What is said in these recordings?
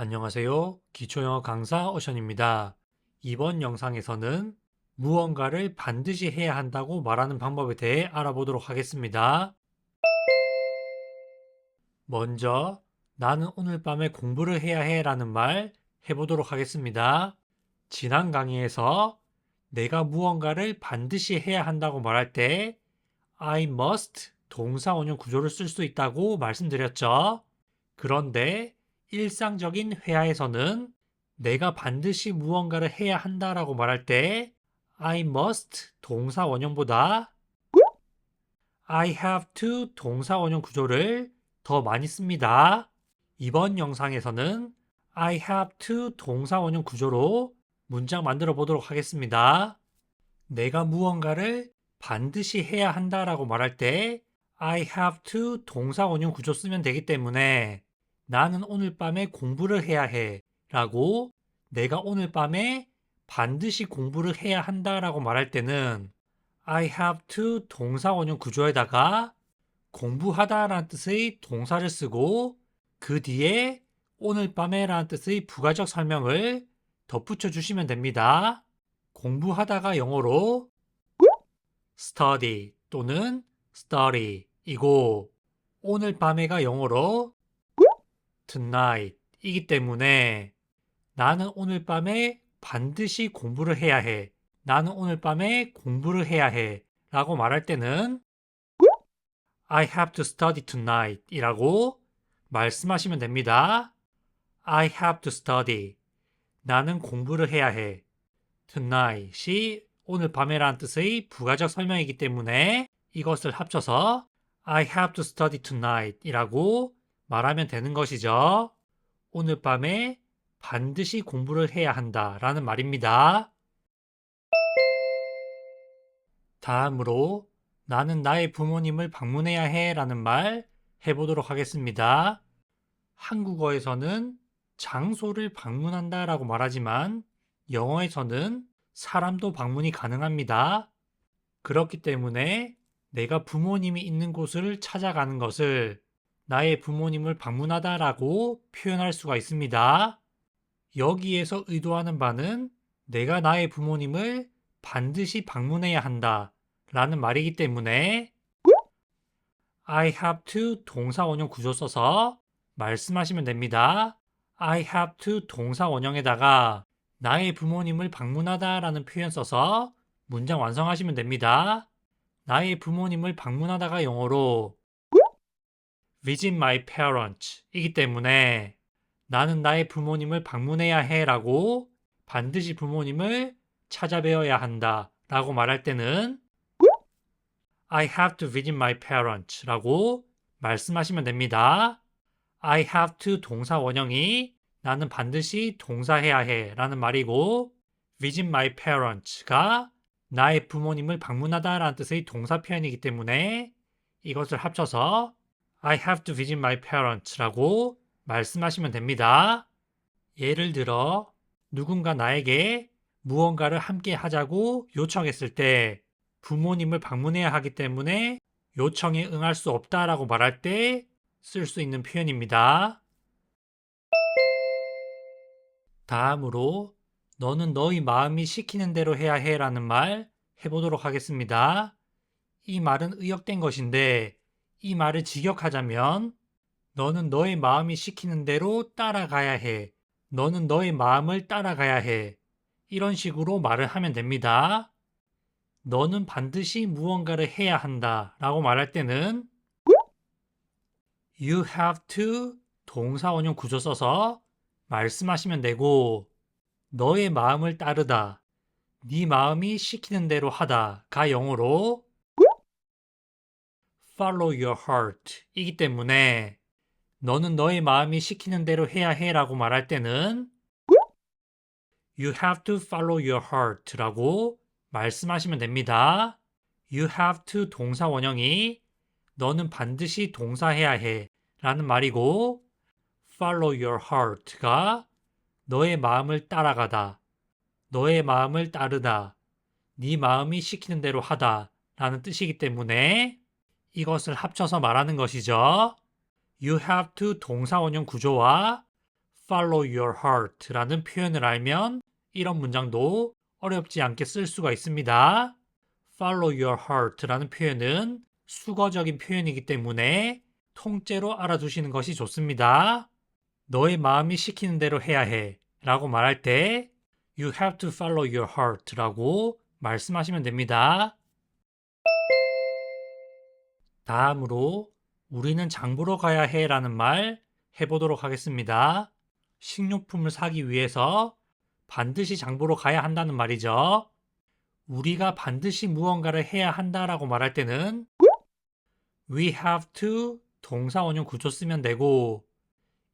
안녕하세요. 기초영어 강사 오션입니다. 이번 영상에서는 무언가를 반드시 해야 한다고 말하는 방법에 대해 알아보도록 하겠습니다. 먼저 나는 오늘 밤에 공부를 해야 해 라는 말 해보도록 하겠습니다. 지난 강의에서 내가 무언가를 반드시 해야 한다고 말할 때 I must 동사 원형 구조를 쓸 수 있다고 말씀드렸죠. 그런데 일상적인 회화에서는 내가 반드시 무언가를 해야 한다라고 말할 때 I must 동사 원형보다 I have to 동사 원형 구조를 더 많이 씁니다. 이번 영상에서는 I have to 동사 원형 구조로 문장 만들어 보도록 하겠습니다. 내가 무언가를 반드시 해야 한다라고 말할 때 I have to 동사 원형 구조 쓰면 되기 때문에 나는 오늘 밤에 공부를 해야 해 라고 내가 오늘 밤에 반드시 공부를 해야 한다라고 말할 때는 I have to 동사 원형 구조에다가 공부하다라는 뜻의 동사를 쓰고 그 뒤에 오늘 밤에 라는 뜻의 부가적 설명을 덧붙여 주시면 됩니다. 공부하다가 영어로 study 또는 study 이고 오늘 밤에가 영어로 tonight 이기 때문에 나는 오늘 밤에 반드시 공부를 해야 해. 나는 오늘 밤에 공부를 해야 해. 라고 말할 때는 I have to study tonight 이라고 말씀하시면 됩니다. I have to study. 나는 공부를 해야 해. tonight이 오늘 밤에라는 뜻의 부가적 설명이기 때문에 이것을 합쳐서 I have to study tonight 이라고 말하면 되는 것이죠. 오늘 밤에 반드시 공부를 해야 한다 라는 말입니다. 다음으로 나는 나의 부모님을 방문해야 해 라는 말 해보도록 하겠습니다. 한국어에서는 장소를 방문한다 라고 말하지만 영어에서는 사람도 방문이 가능합니다. 그렇기 때문에 내가 부모님이 있는 곳을 찾아가는 것을 나의 부모님을 방문하다 라고 표현할 수가 있습니다. 여기에서 의도하는 바는 내가 나의 부모님을 반드시 방문해야 한다 라는 말이기 때문에 I have to 동사 원형 구조 써서 말씀하시면 됩니다. I have to 동사 원형에다가 나의 부모님을 방문하다 라는 표현 써서 문장 완성하시면 됩니다. 나의 부모님을 방문하다가 영어로 visit my parents 이기 때문에 나는 나의 부모님을 방문해야 해 라고 반드시 부모님을 찾아뵈어야 한다 라고 말할 때는 I have to visit my parents 라고 말씀하시면 됩니다. I have to 동사 원형이 나는 반드시 동사해야 해 라는 말이고 visit my parents가 나의 부모님을 방문하다 라는 뜻의 동사 표현이기 때문에 이것을 합쳐서 I have to visit my parents 라고 말씀하시면 됩니다. 예를 들어 누군가 나에게 무언가를 함께 하자고 요청했을 때 부모님을 방문해야 하기 때문에 요청에 응할 수 없다라고 말할 때 쓸 수 있는 표현입니다. 다음으로 너는 너희 마음이 시키는 대로 해야 해 라는 말 해보도록 하겠습니다. 이 말은 의역된 것인데 이 말을 직역하자면 너는 너의 마음이 시키는 대로 따라가야 해. 너는 너의 마음을 따라가야 해. 이런 식으로 말을 하면 됩니다. 너는 반드시 무언가를 해야 한다 라고 말할 때는 You have to 동사 원형 구조 써서 말씀하시면 되고 너의 마음을 따르다, 네 마음이 시키는 대로 하다가 영어로 follow your heart 이기 때문에 너는 너의 마음이 시키는 대로 해야 해 라고 말할 때는 You have to follow your heart 라고 말씀하시면 됩니다. You have to 동사 원형이 너는 반드시 동사해야 해 라는 말이고 follow your heart가 너의 마음을 따라가다, 너의 마음을 따르다, 네 마음이 시키는 대로 하다 라는 뜻이기 때문에 이것을 합쳐서 말하는 것이죠. You have to 동사 원형 구조와 follow your heart 라는 표현을 알면 이런 문장도 어렵지 않게 쓸 수가 있습니다. follow your heart 라는 표현은 수거적인 표현이기 때문에 통째로 알아두시는 것이 좋습니다. 너의 마음이 시키는 대로 해야 해 라고 말할 때 You have to follow your heart 라고 말씀하시면 됩니다. 다음으로 우리는 장 보러 가야 해 라는 말 해보도록 하겠습니다. 식료품을 사기 위해서 반드시 장 보러 가야 한다는 말이죠. 우리가 반드시 무언가를 해야 한다라고 말할 때는 We have to 동사 원형 구조 쓰면 되고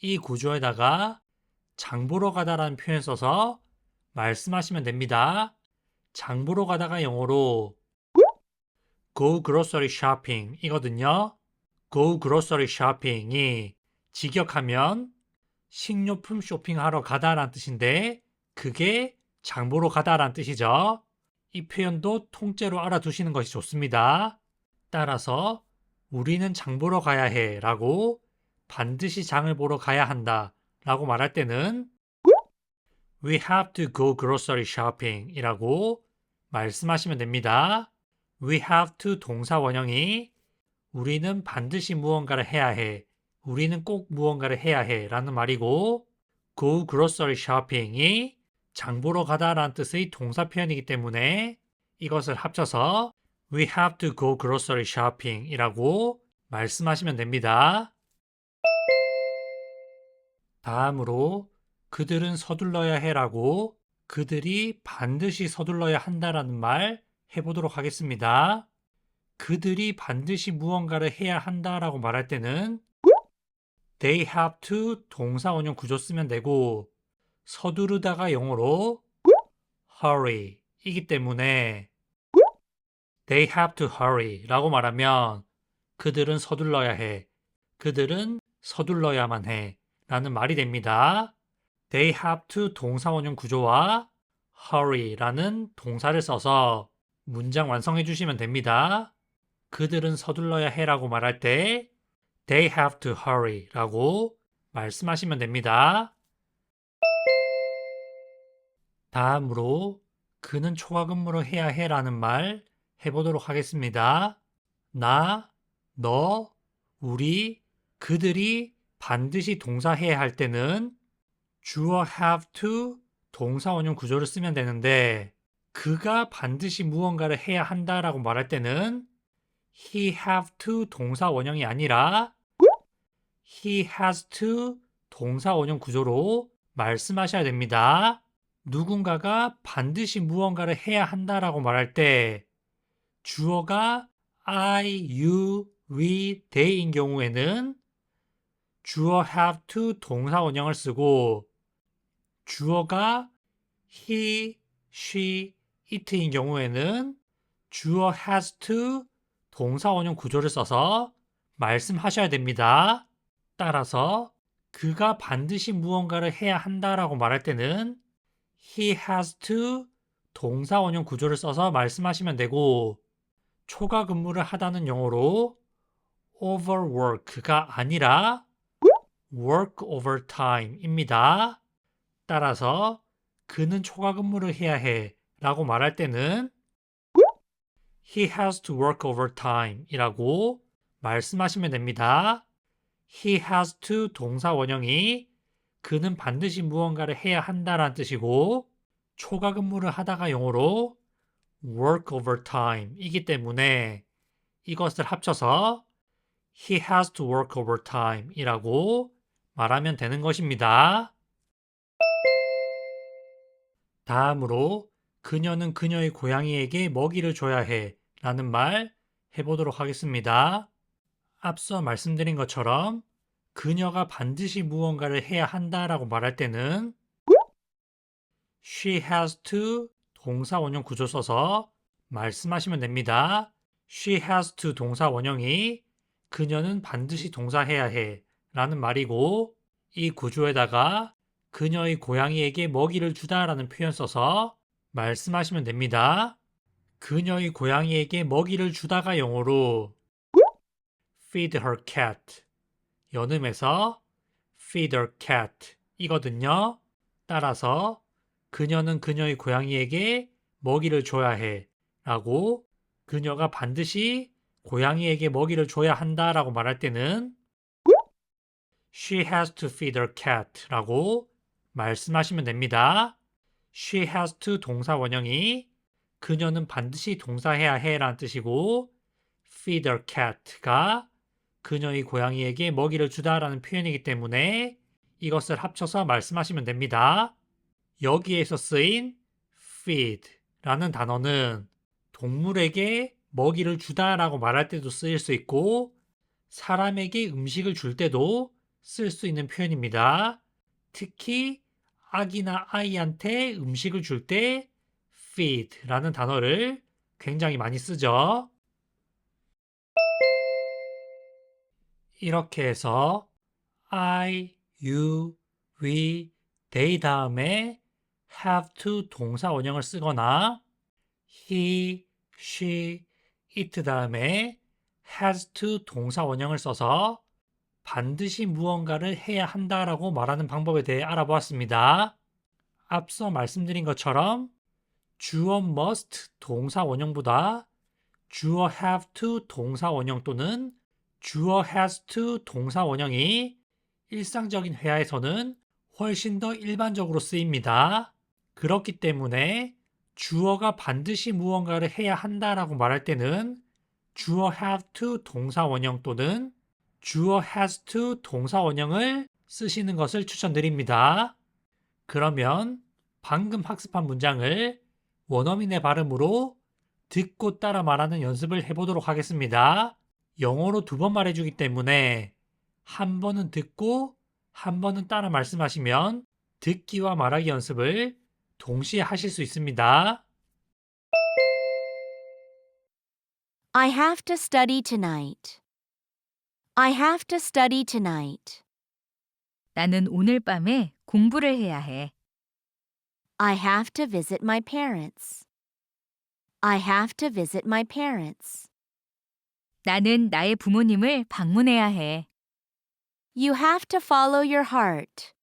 이 구조에다가 장 보러 가다라는 표현 써서 말씀하시면 됩니다. 장 보러 가다가 영어로 go grocery shopping 이거든요. go grocery shopping이 직역하면 식료품 쇼핑하러 가다라는 뜻인데 그게 장 보러 가다라는 뜻이죠. 이 표현도 통째로 알아두시는 것이 좋습니다. 따라서 우리는 장 보러 가야 해 라고 반드시 장을 보러 가야 한다 라고 말할 때는 We have to go grocery shopping 이라고 말씀하시면 됩니다. We have to 동사 원형이 우리는 반드시 무언가를 해야 해. 우리는 꼭 무언가를 해야 해 라는 말이고 go grocery shopping이 장 보러 가다 라는 뜻의 동사 표현이기 때문에 이것을 합쳐서 We have to go grocery shopping 이라고 말씀하시면 됩니다. 다음으로 그들은 서둘러야 해라고 그들이 반드시 서둘러야 한다라는 말 해보도록 하겠습니다. 그들이 반드시 무언가를 해야 한다라고 말할 때는 They have to 동사 원형 구조 쓰면 되고 서두르다가 영어로 hurry 이기 때문에 They have to hurry 라고 말하면 그들은 서둘러야 해. 그들은 서둘러야만 해. 라는 말이 됩니다. They have to 동사 원형 구조와 hurry 라는 동사를 써서 문장 완성해 주시면 됩니다. 그들은 서둘러야 해 라고 말할 때 They have to hurry 라고 말씀하시면 됩니다. 다음으로 그는 초과 근무를 해야 해 라는 말 해보도록 하겠습니다. 나, 너, 우리, 그들이 반드시 동사해야 할 때는 주어 have to 동사 원형 구조를 쓰면 되는데 그가 반드시 무언가를 해야 한다라고 말할 때는 he have to 동사 원형이 아니라 he has to 동사 원형 구조로 말씀하셔야 됩니다. 누군가가 반드시 무언가를 해야 한다라고 말할 때 주어가 I, you, we, they인 경우에는 주어 have to 동사 원형을 쓰고 주어가 he, she, it인 경우에는 주어 has to 동사 원형 구조를 써서 말씀하셔야 됩니다. 따라서 그가 반드시 무언가를 해야 한다라고 말할 때는 he has to 동사 원형 구조를 써서 말씀하시면 되고 초과 근무를 하다는 영어로 overwork가 아니라 work overtime입니다. 따라서 그는 초과 근무를 해야 해 라고 말할 때는 he has to work overtime 이라고 말씀하시면 됩니다. he has to 동사 원형이 그는 반드시 무언가를 해야 한다라는 뜻이고 초과 근무를 하다가 영어로 work overtime 이기 때문에 이것을 합쳐서 he has to work overtime 이라고 말하면 되는 것입니다. 다음으로 그녀는 그녀의 고양이에게 먹이를 줘야 해 라는 말 해보도록 하겠습니다. 앞서 말씀드린 것처럼 그녀가 반드시 무언가를 해야 한다라고 말할 때는 she has to 동사 원형 구조 써서 말씀하시면 됩니다. she has to 동사 원형이 그녀는 반드시 동사해야 해 라는 말이고 이 구조에다가 그녀의 고양이에게 먹이를 주다라는 표현 써서 말씀하시면 됩니다. 그녀의 고양이에게 먹이를 주다가 영어로 feed her cat 연음해서 feed her cat 이거든요. 따라서 그녀는 그녀의 고양이에게 먹이를 줘야 해 라고 그녀가 반드시 고양이에게 먹이를 줘야 한다 라고 말할 때는 She has to feed her cat 라고 말씀하시면 됩니다. She has to 동사 원형이 그녀는 반드시 동사해야 해 라는 뜻이고 feed her cat가 그녀의 고양이에게 먹이를 주다 라는 표현이기 때문에 이것을 합쳐서 말씀하시면 됩니다. 여기에서 쓰인 feed 라는 단어는 동물에게 먹이를 주다 라고 말할 때도 쓰일 수 있고 사람에게 음식을 줄 때도 쓸 수 있는 표현입니다. 특히 아기나 아이한테 음식을 줄 때 feed 라는 단어를 굉장히 많이 쓰죠. 이렇게 해서 I, you, we, they 다음에 have to 동사 원형을 쓰거나 he, she, it 다음에 has to 동사 원형을 써서 반드시 무언가를 해야 한다라고 말하는 방법에 대해 알아보았습니다. 앞서 말씀드린 것처럼 주어 must 동사 원형보다 주어 have to 동사 원형 또는 주어 has to 동사 원형이 일상적인 회화에서는 훨씬 더 일반적으로 쓰입니다. 그렇기 때문에 주어가 반드시 무언가를 해야 한다라고 말할 때는 주어 have to 동사 원형 또는 주어 has to 동사 원형을 쓰시는 것을 추천드립니다. 그러면 방금 학습한 문장을 원어민의 발음으로 듣고 따라 말하는 연습을 해보도록 하겠습니다. 영어로 2번 말해주기 때문에 한 번은 듣고 한 번은 따라 말씀하시면 듣기와 말하기 연습을 동시에 하실 수 있습니다. I have to study tonight. I have to study tonight. 나는 오늘 밤에 공부를 해야 해. I have to visit my parents. I have to visit my parents. 나는 나의 부모님을 방문해야 해. You have to follow your heart.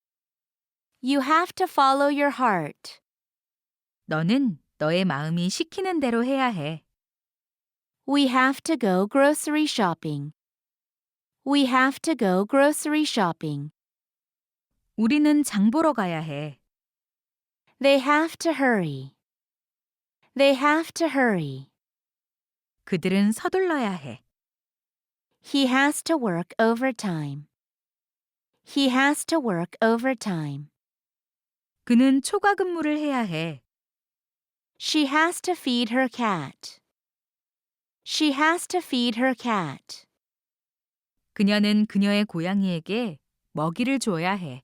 You have to follow your heart. 너는 너의 마음이 시키는 대로 해야 해. We have to go grocery shopping. We have to go grocery shopping. 우리는 장 보러 가야 해. They have to hurry. They have to hurry. 그들은 서둘러야 해. He has to work overtime. He has to work overtime. 그는 초과 근무를 해야 해. She has to feed her cat. She has to feed her cat. 그녀는 그녀의 고양이에게 먹이를 줘야 해.